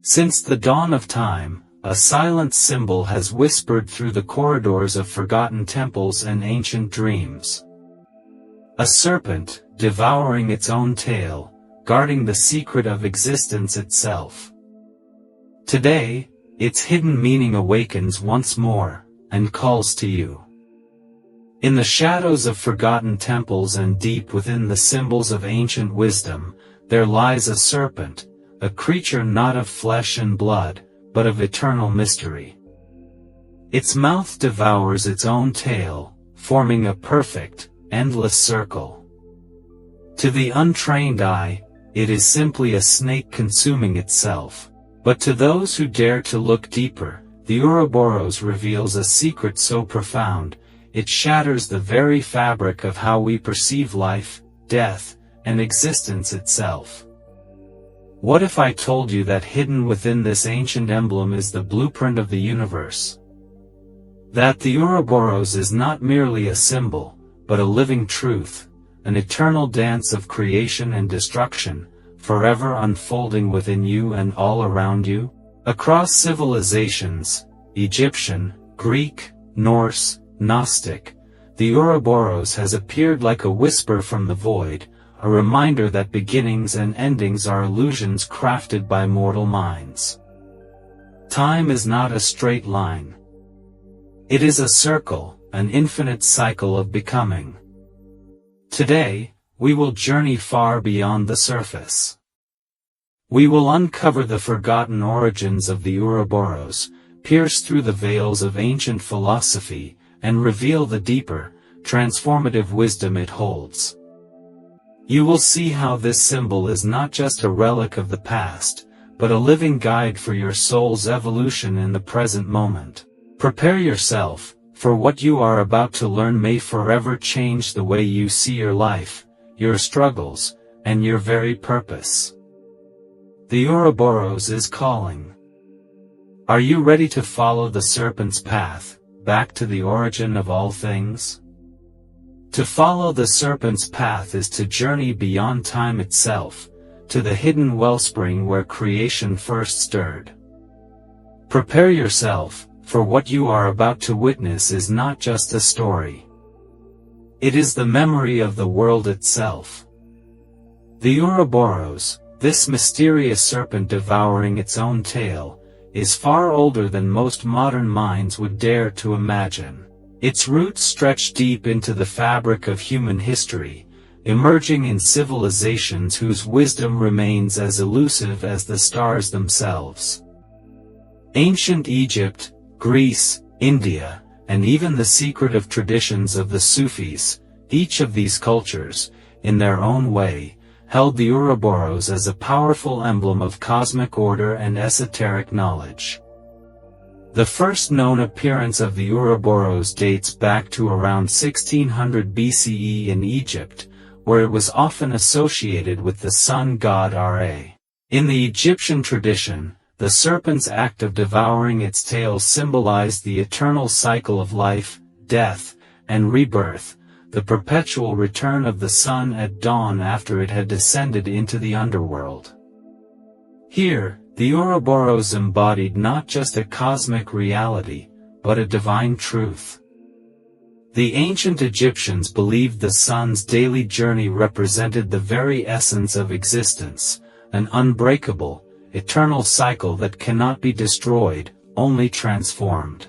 Since the dawn of time, a silent symbol has whispered through the corridors of forgotten temples and ancient dreams. A serpent, devouring its own tail, guarding the secret of existence itself. Today, its hidden meaning awakens once more, and calls to you. In the shadows of forgotten temples and deep within the symbols of ancient wisdom, there lies a serpent, a creature not of flesh and blood, but of eternal mystery. Its mouth devours its own tail, forming a perfect, endless circle. To the untrained eye, it is simply a snake consuming itself. But to those who dare to look deeper, the Ouroboros reveals a secret so profound, it shatters the very fabric of how we perceive life, death, and existence itself. What if I told you that hidden within this ancient emblem is the blueprint of the universe? That the Ouroboros is not merely a symbol, but a living truth, an eternal dance of creation and destruction, forever unfolding within you and all around you? Across civilizations, Egyptian, Greek, Norse, Gnostic, the Ouroboros has appeared like a whisper from the void, a reminder that beginnings and endings are illusions crafted by mortal minds. Time is not a straight line. It is a circle, an infinite cycle of becoming. Today, we will journey far beyond the surface. We will uncover the forgotten origins of the Ouroboros, pierce through the veils of ancient philosophy, and reveal the deeper, transformative wisdom it holds. You will see how this symbol is not just a relic of the past, but a living guide for your soul's evolution in the present moment. Prepare yourself, for what you are about to learn may forever change the way you see your life, your struggles, and your very purpose. The Ouroboros is calling. Are you ready to follow the serpent's path, back to the origin of all things? To follow the serpent's path is to journey beyond time itself, to the hidden wellspring where creation first stirred. Prepare yourself, for what you are about to witness is not just a story. It is the memory of the world itself. The Ouroboros, this mysterious serpent devouring its own tail, is far older than most modern minds would dare to imagine. Its roots stretch deep into the fabric of human history, emerging in civilizations whose wisdom remains as elusive as the stars themselves. Ancient Egypt, Greece, India, and even the secretive traditions of the Sufis, each of these cultures, in their own way, held the Ouroboros as a powerful emblem of cosmic order and esoteric knowledge. The first known appearance of the Ouroboros dates back to around 1600 BCE in Egypt, where it was often associated with the sun god Ra. In the Egyptian tradition, the serpent's act of devouring its tail symbolized the eternal cycle of life, death, and rebirth, the perpetual return of the sun at dawn after it had descended into the underworld. Here, the Ouroboros embodied not just a cosmic reality, but a divine truth. The ancient Egyptians believed the sun's daily journey represented the very essence of existence, an unbreakable, eternal cycle that cannot be destroyed, only transformed.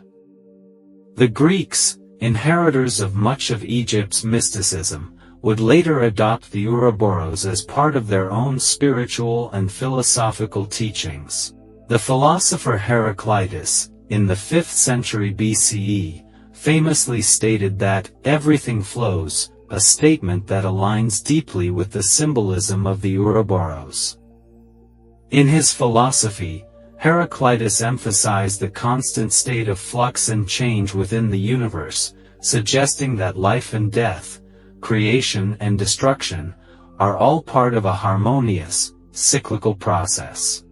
The Greeks, inheritors of much of Egypt's mysticism, would later adopt the Ouroboros as part of their own spiritual and philosophical teachings. The philosopher Heraclitus, in the 5th century BCE, famously stated that everything flows, a statement that aligns deeply with the symbolism of the Ouroboros. In his philosophy, Heraclitus emphasized the constant state of flux and change within the universe, suggesting that life and death, creation and destruction, are all part of a harmonious, cyclical process.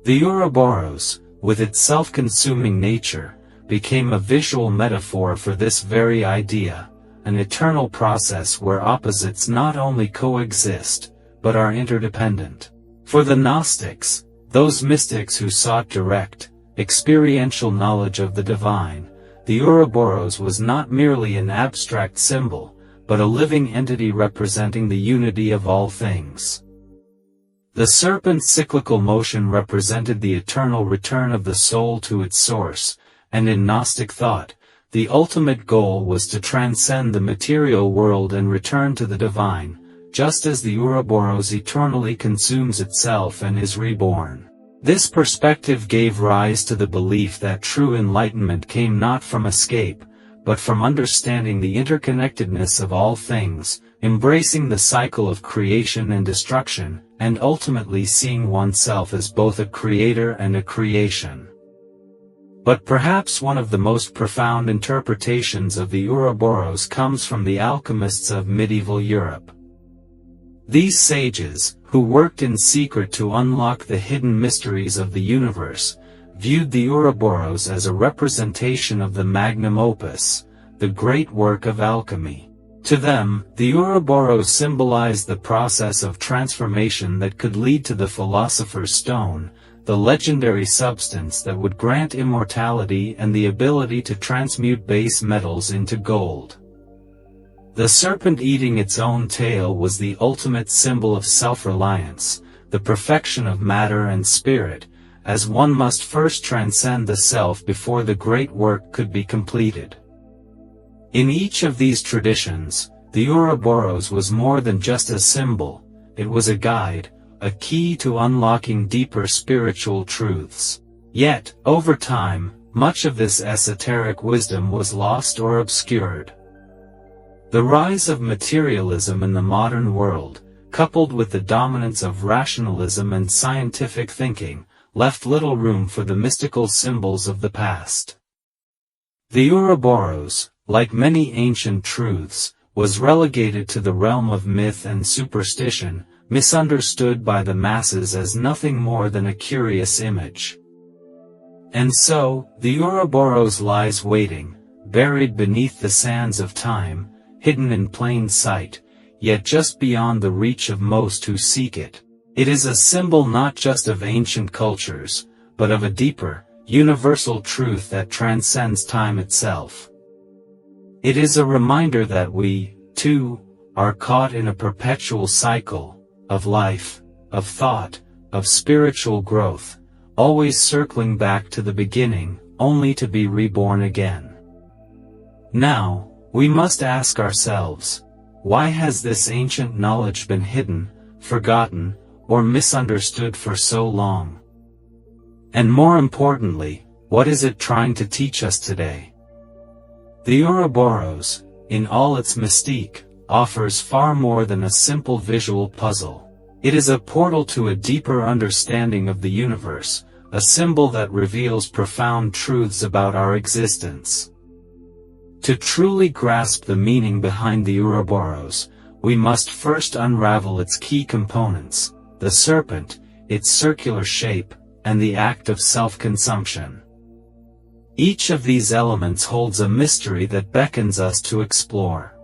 The Ouroboros, with its self-consuming nature, became a visual metaphor for this very idea, an eternal process where opposites not only coexist, but are interdependent. For the Gnostics, those mystics who sought direct, experiential knowledge of the divine, the Ouroboros was not merely an abstract symbol, but a living entity representing the unity of all things. The serpent's cyclical motion represented the eternal return of the soul to its source, and in Gnostic thought, the ultimate goal was to transcend the material world and return to the divine, just as the Ouroboros eternally consumes itself and is reborn. This perspective gave rise to the belief that true enlightenment came not from escape, but from understanding the interconnectedness of all things, embracing the cycle of creation and destruction, and ultimately seeing oneself as both a creator and a creation. But perhaps one of the most profound interpretations of the Ouroboros comes from the alchemists of medieval Europe. These sages, who worked in secret to unlock the hidden mysteries of the universe, viewed the Ouroboros as a representation of the magnum opus, the great work of alchemy. To them, the Ouroboros symbolized the process of transformation that could lead to the philosopher's stone, the legendary substance that would grant immortality and the ability to transmute base metals into gold. The serpent eating its own tail was the ultimate symbol of self-reliance, the perfection of matter and spirit, as one must first transcend the self before the great work could be completed. In each of these traditions, the Ouroboros was more than just a symbol, it was a guide, a key to unlocking deeper spiritual truths. Yet, over time, much of this esoteric wisdom was lost or obscured. The rise of materialism in the modern world, coupled with the dominance of rationalism and scientific thinking, left little room for the mystical symbols of the past. The Ouroboros, like many ancient truths, was relegated to the realm of myth and superstition, misunderstood by the masses as nothing more than a curious image. And so, the Ouroboros lies waiting, buried beneath the sands of time, hidden in plain sight, yet just beyond the reach of most who seek it. It is a symbol not just of ancient cultures, but of a deeper, universal truth that transcends time itself. It is a reminder that we, too, are caught in a perpetual cycle, of life, of thought, of spiritual growth, always circling back to the beginning, only to be reborn again. Now, we must ask ourselves, why has this ancient knowledge been hidden, forgotten, or misunderstood for so long? And more importantly, what is it trying to teach us today? The Ouroboros, in all its mystique, offers far more than a simple visual puzzle. It is a portal to a deeper understanding of the universe, a symbol that reveals profound truths about our existence. To truly grasp the meaning behind the Ouroboros, we must first unravel its key components, the serpent, its circular shape, and the act of self-consumption. Each of these elements holds a mystery that beckons us to explore.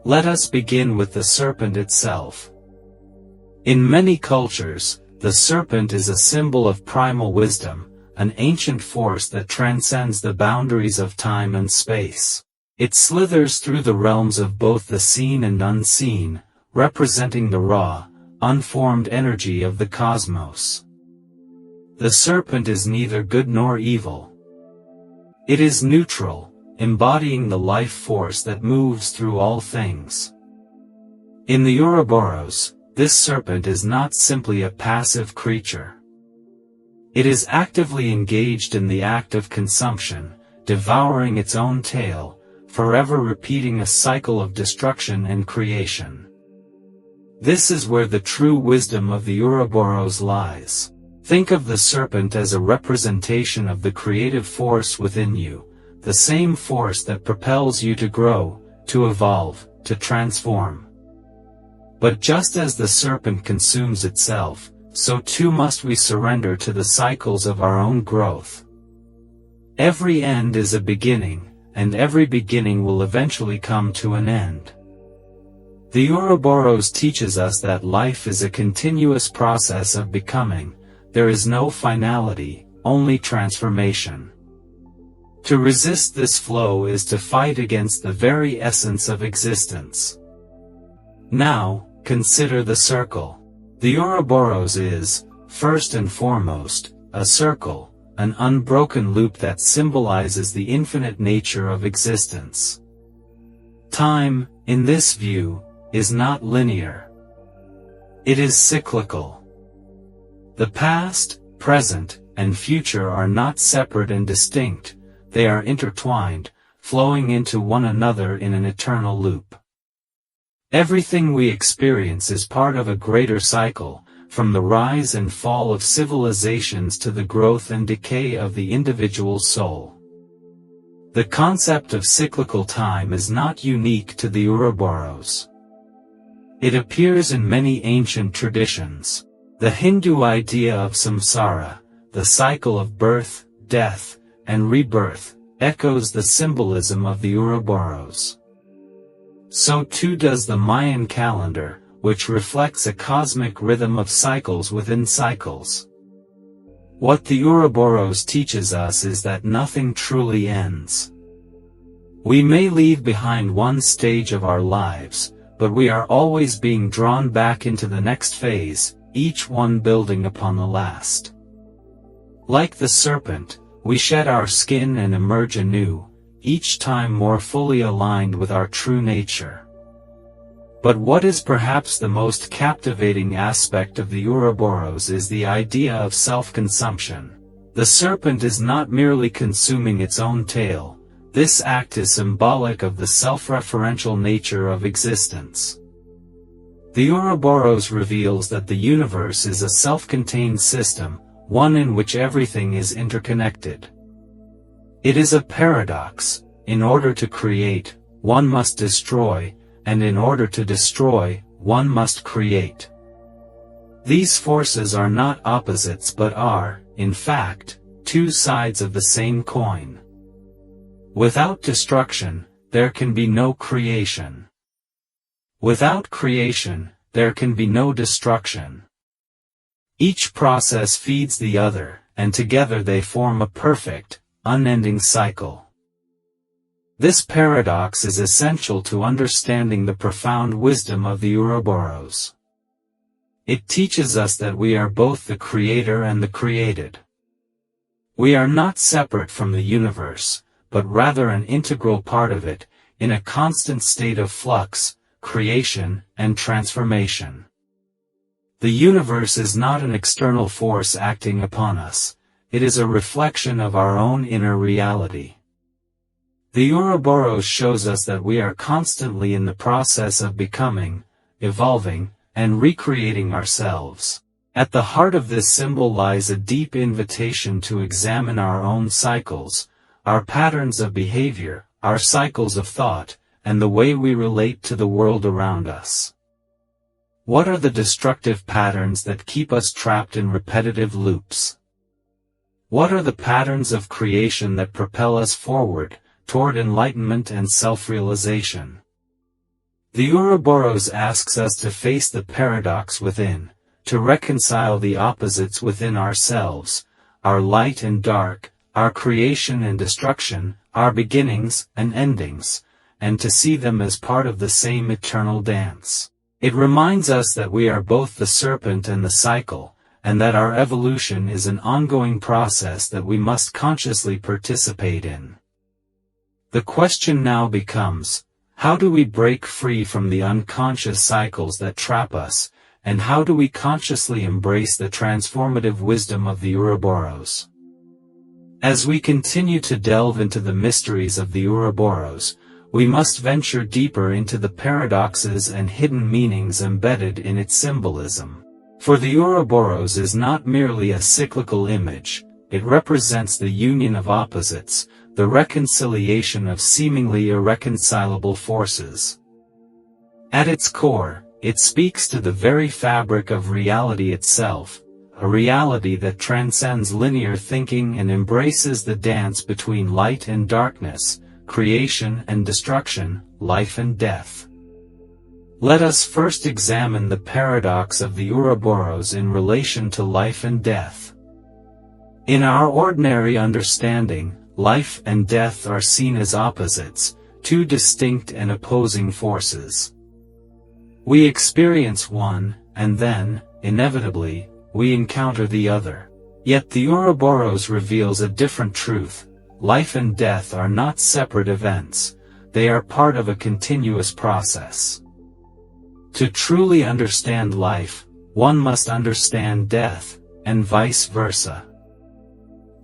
Let us begin with the serpent itself. In many cultures, the serpent is a symbol of primal wisdom, an ancient force that transcends the boundaries of time and space. It slithers through the realms of both the seen and unseen, representing the raw, unformed energy of the cosmos. The serpent is neither good nor evil. It is neutral, embodying the life force that moves through all things. In the Ouroboros, this serpent is not simply a passive creature. It is actively engaged in the act of consumption, devouring its own tail, forever repeating a cycle of destruction and creation. This is where the true wisdom of the Ouroboros lies. Think of the serpent as a representation of the creative force within you, the same force that propels you to grow, to evolve, to transform. But just as the serpent consumes itself, so too must we surrender to the cycles of our own growth. Every end is a beginning, and every beginning will eventually come to an end. The Ouroboros teaches us that life is a continuous process of becoming, there is no finality, only transformation. To resist this flow is to fight against the very essence of existence. Now, consider the circle. The Ouroboros is, first and foremost, a circle, an unbroken loop that symbolizes the infinite nature of existence. Time, in this view, is not linear. It is cyclical. The past, present, and future are not separate and distinct, they are intertwined, flowing into one another in an eternal loop. Everything we experience is part of a greater cycle, from the rise and fall of civilizations to the growth and decay of the individual soul. The concept of cyclical time is not unique to the Ouroboros. It appears in many ancient traditions. The Hindu idea of samsara, the cycle of birth, death, and rebirth, echoes the symbolism of the Ouroboros. So too does the Mayan calendar, which reflects a cosmic rhythm of cycles within cycles. What the Ouroboros teaches us is that nothing truly ends. We may leave behind one stage of our lives, but we are always being drawn back into the next phase, each one building upon the last. Like the serpent, we shed our skin and emerge anew, each time more fully aligned with our true nature. But what is perhaps the most captivating aspect of the Ouroboros is the idea of self-consumption. The serpent is not merely consuming its own tail. This act is symbolic of the self-referential nature of existence. The Ouroboros reveals that the universe is a self-contained system, one in which everything is interconnected. It is a paradox. In order to create, one must destroy, and in order to destroy, one must create. These forces are not opposites but are, in fact, two sides of the same coin. Without destruction, there can be no creation. Without creation, there can be no destruction. Each process feeds the other, and together they form a perfect, unending cycle. This paradox is essential to understanding the profound wisdom of the Ouroboros. It teaches us that we are both the creator and the created. We are not separate from the universe, but rather an integral part of it, in a constant state of flux, creation, and transformation. The universe is not an external force acting upon us, it is a reflection of our own inner reality. The Ouroboros shows us that we are constantly in the process of becoming, evolving, and recreating ourselves. At the heart of this symbol lies a deep invitation to examine our own cycles, our patterns of behavior, our cycles of thought, and the way we relate to the world around us. What are the destructive patterns that keep us trapped in repetitive loops? What are the patterns of creation that propel us forward, toward enlightenment and self-realization? The Ouroboros asks us to face the paradox within, to reconcile the opposites within ourselves, our light and dark, our creation and destruction, our beginnings and endings, and to see them as part of the same eternal dance. It reminds us that we are both the serpent and the cycle, and that our evolution is an ongoing process that we must consciously participate in. The question now becomes, how do we break free from the unconscious cycles that trap us, and how do we consciously embrace the transformative wisdom of the Ouroboros? As we continue to delve into the mysteries of the Ouroboros, we must venture deeper into the paradoxes and hidden meanings embedded in its symbolism. For the Ouroboros is not merely a cyclical image, it represents the union of opposites, the reconciliation of seemingly irreconcilable forces. At its core, it speaks to the very fabric of reality itself, a reality that transcends linear thinking and embraces the dance between light and darkness, creation and destruction, life and death. Let us first examine the paradox of the Ouroboros in relation to life and death. In our ordinary understanding, life and death are seen as opposites, two distinct and opposing forces. We experience one, and then, inevitably, we encounter the other. Yet the Ouroboros reveals a different truth. Life and death are not separate events, they are part of a continuous process. To truly understand life, one must understand death, and vice versa.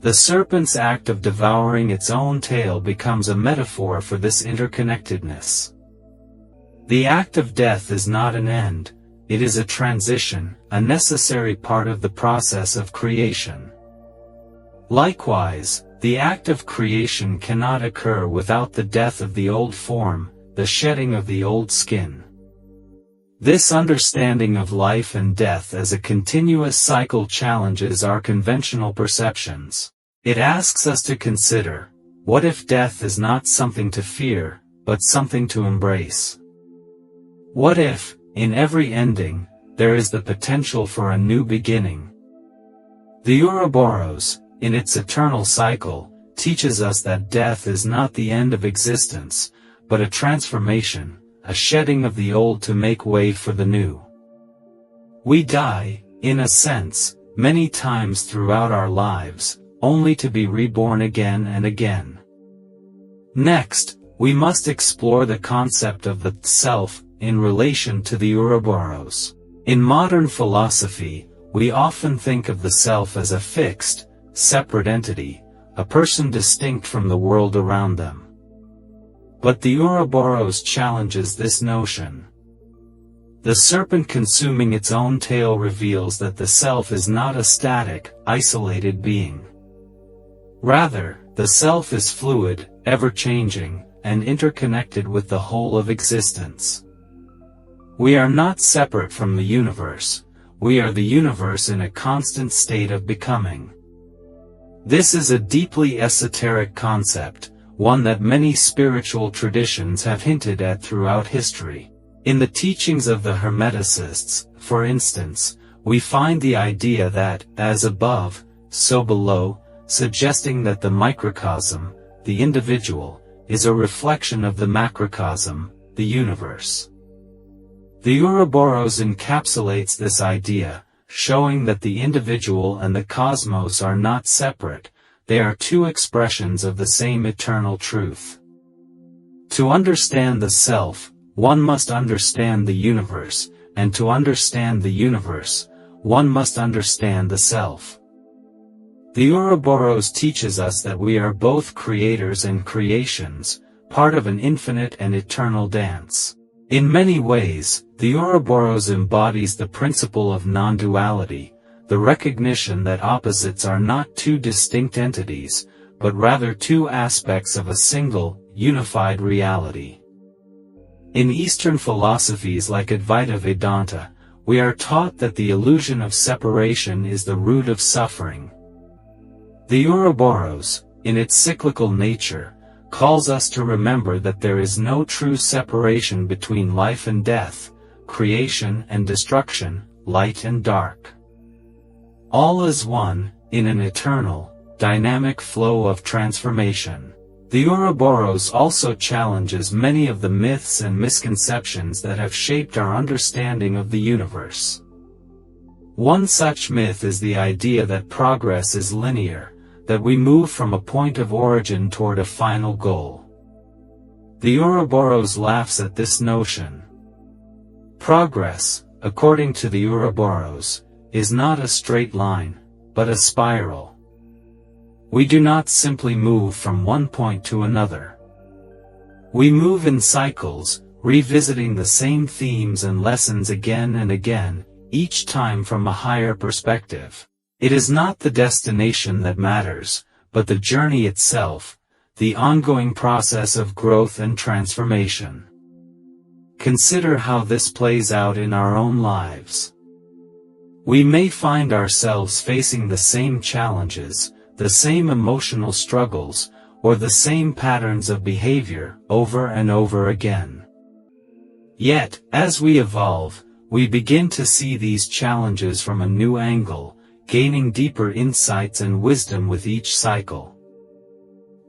The serpent's act of devouring its own tail becomes a metaphor for this interconnectedness. The act of death is not an end, it is a transition, a necessary part of the process of creation. Likewise, the act of creation cannot occur without the death of the old form, the shedding of the old skin. This understanding of life and death as a continuous cycle challenges our conventional perceptions. It asks us to consider, what if death is not something to fear, but something to embrace? What if, in every ending, there is the potential for a new beginning? The Ouroboros, in its eternal cycle, teaches us that death is not the end of existence, but a transformation, a shedding of the old to make way for the new. We die, in a sense, many times throughout our lives, only to be reborn again and again. Next, we must explore the concept of the self in relation to the Ouroboros. In modern philosophy, we often think of the self as a fixed, separate entity, a person distinct from the world around them. But the Ouroboros challenges this notion. The serpent consuming its own tail reveals that the self is not a static, isolated being. Rather, the self is fluid, ever-changing, and interconnected with the whole of existence. We are not separate from the universe, we are the universe in a constant state of becoming. This is a deeply esoteric concept, one that many spiritual traditions have hinted at throughout history. In the teachings of the Hermeticists, for instance, we find the idea that, as above, so below, suggesting that the microcosm, the individual, is a reflection of the macrocosm, the universe. The Ouroboros encapsulates this idea, showing that the individual and the cosmos are not separate, they are two expressions of the same eternal truth. To understand the self, one must understand the universe, and to understand the universe, one must understand the self. The Ouroboros teaches us that we are both creators and creations, part of an infinite and eternal dance. In many ways, the Ouroboros embodies the principle of non-duality, the recognition that opposites are not two distinct entities, but rather two aspects of a single, unified reality. In Eastern philosophies like Advaita Vedanta, we are taught that the illusion of separation is the root of suffering. The Ouroboros, in its cyclical nature, calls us to remember that there is no true separation between life and death, creation and destruction, light and dark. All is one, in an eternal, dynamic flow of transformation. The Ouroboros also challenges many of the myths and misconceptions that have shaped our understanding of the universe. One such myth is the idea that progress is linear, that we move from a point of origin toward a final goal. The Ouroboros laughs at this notion. Progress, according to the Ouroboros, is not a straight line, but a spiral. We do not simply move from one point to another. We move in cycles, revisiting the same themes and lessons again and again, each time from a higher perspective. It is not the destination that matters, but the journey itself, the ongoing process of growth and transformation. Consider how this plays out in our own lives. We may find ourselves facing the same challenges, the same emotional struggles, or the same patterns of behavior over and over again. Yet, as we evolve, we begin to see these challenges from a new angle, gaining deeper insights and wisdom with each cycle.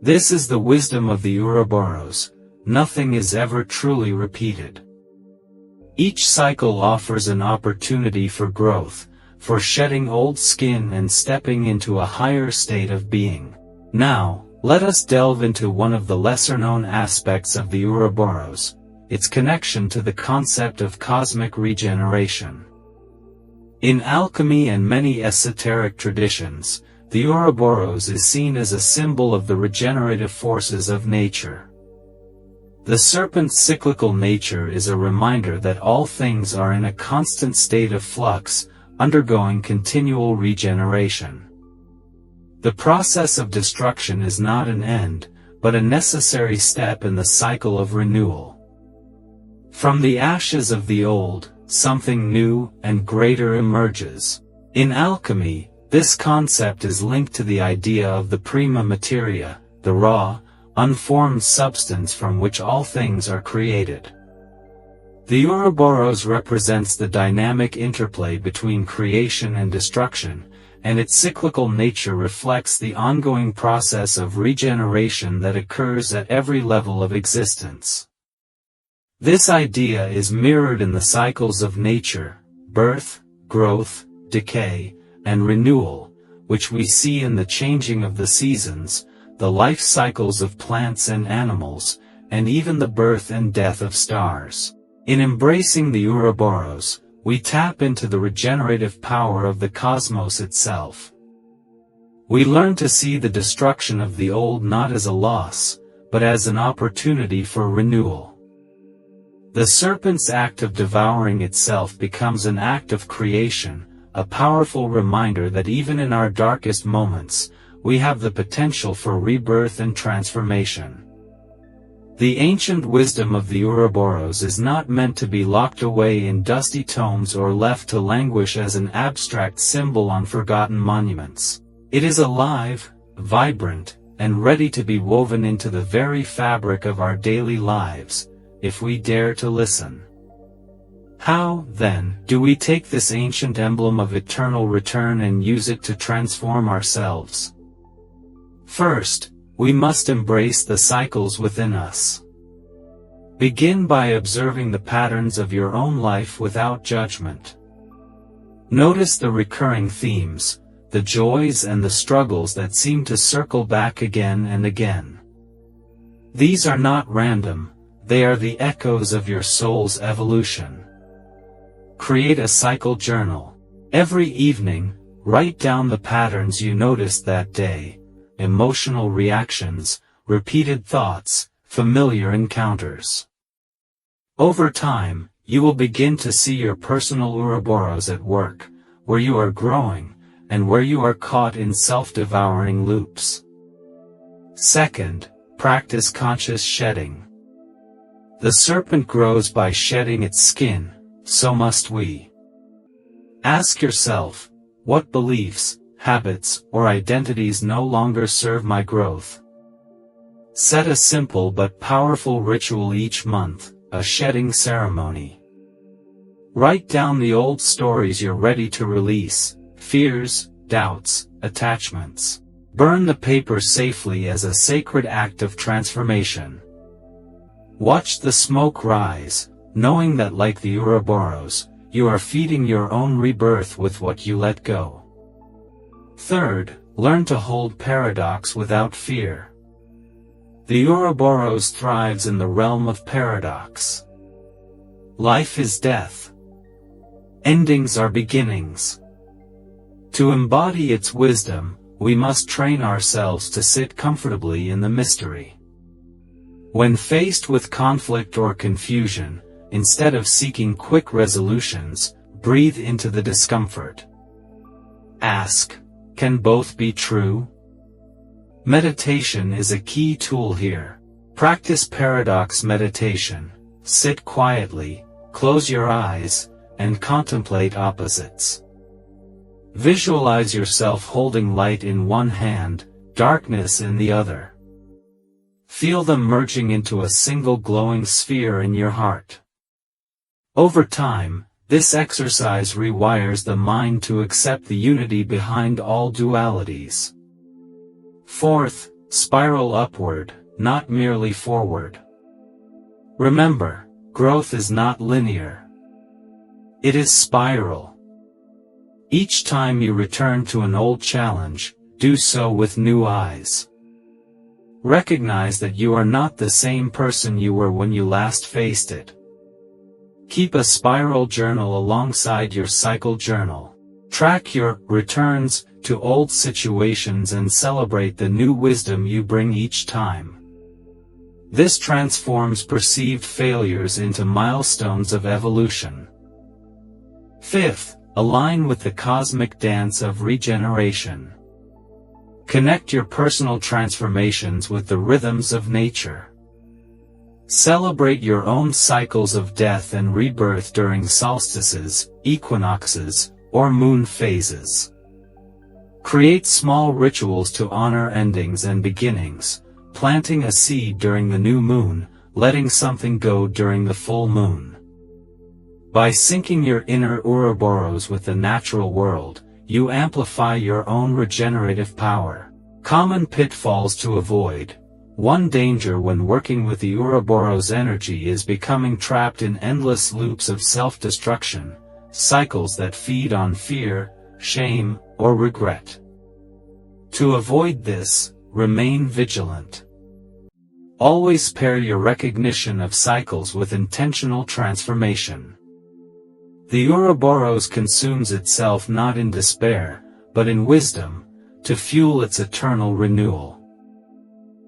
This is the wisdom of the Ouroboros: nothing is ever truly repeated. Each cycle offers an opportunity for growth, for shedding old skin and stepping into a higher state of being. Now, let us delve into one of the lesser-known aspects of the Ouroboros: its connection to the concept of cosmic regeneration. In alchemy and many esoteric traditions, the Ouroboros is seen as a symbol of the regenerative forces of nature. The serpent's cyclical nature is a reminder that all things are in a constant state of flux, undergoing continual regeneration. The process of destruction is not an end, but a necessary step in the cycle of renewal. From the ashes of the old, something new and greater emerges. In alchemy, this concept is linked to the idea of the prima materia, the raw, unformed substance from which all things are created. The Ouroboros represents the dynamic interplay between creation and destruction, and its cyclical nature reflects the ongoing process of regeneration that occurs at every level of existence. This idea is mirrored in the cycles of nature: birth, growth, decay, and renewal, which we see in the changing of the seasons, the life cycles of plants and animals, and even the birth and death of stars. In embracing the Ouroboros, we tap into the regenerative power of the cosmos itself. We learn to see the destruction of the old not as a loss, but as an opportunity for renewal. The serpent's act of devouring itself becomes an act of creation, a powerful reminder that even in our darkest moments, we have the potential for rebirth and transformation. The ancient wisdom of the Ouroboros is not meant to be locked away in dusty tomes or left to languish as an abstract symbol on forgotten monuments. It is alive, vibrant, and ready to be woven into the very fabric of our daily lives, if we dare to listen. How, then, do we take this ancient emblem of eternal return and use it to transform ourselves? First, we must embrace the cycles within us. Begin by observing the patterns of your own life without judgment. Notice the recurring themes, the joys and the struggles that seem to circle back again and again. These are not random, they are the echoes of your soul's evolution. Create a cycle journal. Every evening, write down the patterns you noticed that day: emotional reactions, repeated thoughts, familiar encounters. Over time, you will begin to see your personal Ouroboros at work, where you are growing, and where you are caught in self-devouring loops. Second, practice conscious shedding. The serpent grows by shedding its skin, so must we. Ask yourself, what beliefs, habits, or identities no longer serve my growth? Set a simple but powerful ritual each month, a shedding ceremony. Write down the old stories you're ready to release: fears, doubts, attachments. Burn the paper safely as a sacred act of transformation. Watch the smoke rise, knowing that like the Ouroboros, you are feeding your own rebirth with what you let go. Third, learn to hold paradox without fear. The Ouroboros thrives in the realm of paradox. Life is death. Endings are beginnings. To embody its wisdom, we must train ourselves to sit comfortably in the mystery. When faced with conflict or confusion, instead of seeking quick resolutions, breathe into the discomfort. Ask, can both be true? Meditation is a key tool here. Practice paradox meditation. Sit quietly, close your eyes, and contemplate opposites. Visualize yourself holding light in one hand, darkness in the other. Feel them merging into a single glowing sphere in your heart. Over time, this exercise rewires the mind to accept the unity behind all dualities. Fourth, spiral upward, not merely forward. Remember, growth is not linear. It is spiral. Each time you return to an old challenge, do so with new eyes. Recognize that you are not the same person you were when you last faced it. Keep a spiral journal alongside your cycle journal. Track your returns to old situations and celebrate the new wisdom you bring each time. This transforms perceived failures into milestones of evolution. Fifth, align with the cosmic dance of regeneration. Connect your personal transformations with the rhythms of nature. Celebrate your own cycles of death and rebirth during solstices, equinoxes, or moon phases. Create small rituals to honor endings and beginnings, planting a seed during the new moon, letting something go during the full moon. By syncing your inner Ouroboros with the natural world, you amplify your own regenerative power. Common pitfalls to avoid. One danger when working with the Ouroboros energy is becoming trapped in endless loops of self-destruction, cycles that feed on fear, shame, or regret. To avoid this, remain vigilant. Always pair your recognition of cycles with intentional transformation. The Ouroboros consumes itself not in despair, but in wisdom, to fuel its eternal renewal.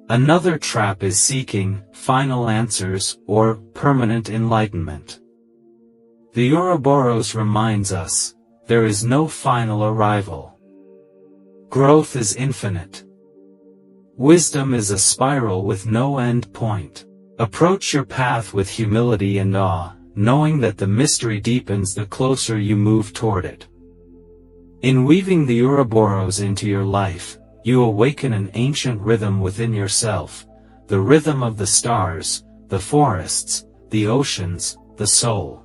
Another trap is seeking final answers or permanent enlightenment. The Ouroboros reminds us, there is no final arrival. Growth is infinite. Wisdom is a spiral with no end point. Approach your path with humility and awe, knowing that the mystery deepens the closer you move toward it. In weaving the Ouroboros into your life, you awaken an ancient rhythm within yourself, the rhythm of the stars, the forests, the oceans, the soul.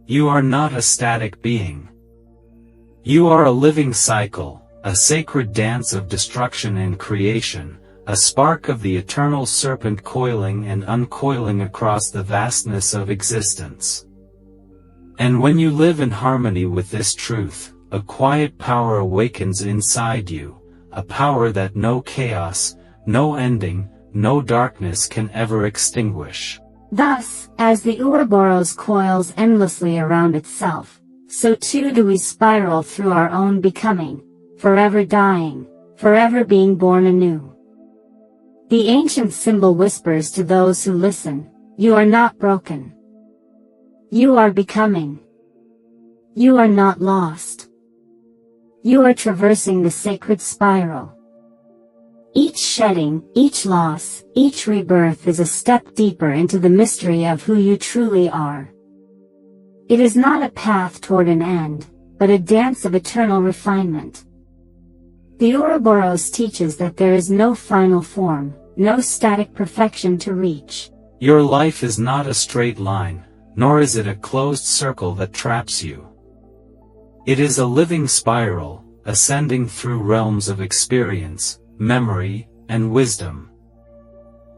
You are not a static being. You are a living cycle, a sacred dance of destruction and creation, a spark of the eternal serpent coiling and uncoiling across the vastness of existence. And when you live in harmony with this truth, a quiet power awakens inside you, a power that no chaos, no ending, no darkness can ever extinguish. Thus, as the Ouroboros coils endlessly around itself, so too do we spiral through our own becoming, forever dying, forever being born anew. The ancient symbol whispers to those who listen, you are not broken. You are becoming. You are not lost. You are traversing the sacred spiral. Each shedding, each loss, each rebirth is a step deeper into the mystery of who you truly are. It is not a path toward an end, but a dance of eternal refinement. The Ouroboros teaches that there is no final form, no static perfection to reach. Your life is not a straight line, nor is it a closed circle that traps you. It is a living spiral, ascending through realms of experience, memory, and wisdom.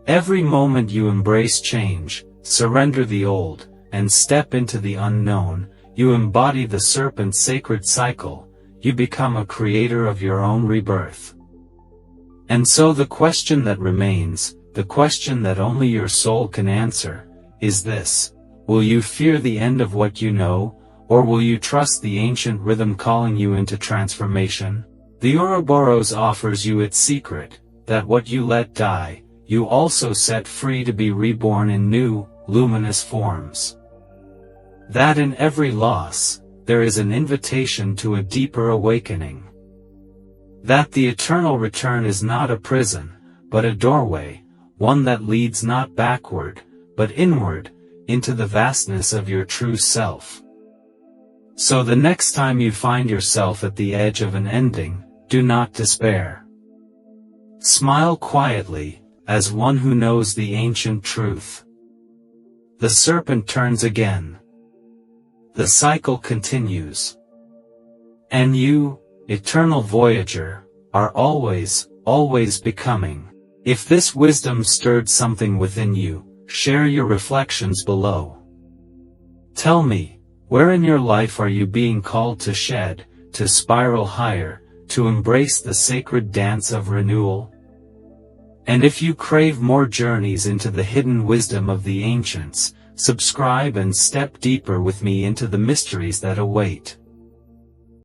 Every moment you embrace change, surrender the old, and step into the unknown, you embody the serpent's sacred cycle, you become a creator of your own rebirth. And so the question that remains, the question that only your soul can answer, is this: will you fear the end of what you know, or will you trust the ancient rhythm calling you into transformation? The Ouroboros offers you its secret, that what you let die, you also set free to be reborn in new, luminous forms. That in every loss, there is an invitation to a deeper awakening. That the eternal return is not a prison, but a doorway, one that leads not backward, but inward, into the vastness of your true self. So the next time you find yourself at the edge of an ending, do not despair. Smile quietly, as one who knows the ancient truth. The serpent turns again, the cycle continues. And you, eternal voyager, are always, always becoming. If this wisdom stirred something within you, share your reflections below. Tell me, where in your life are you being called to shed, to spiral higher, to embrace the sacred dance of renewal? And if you crave more journeys into the hidden wisdom of the ancients, subscribe and step deeper with me into the mysteries that await.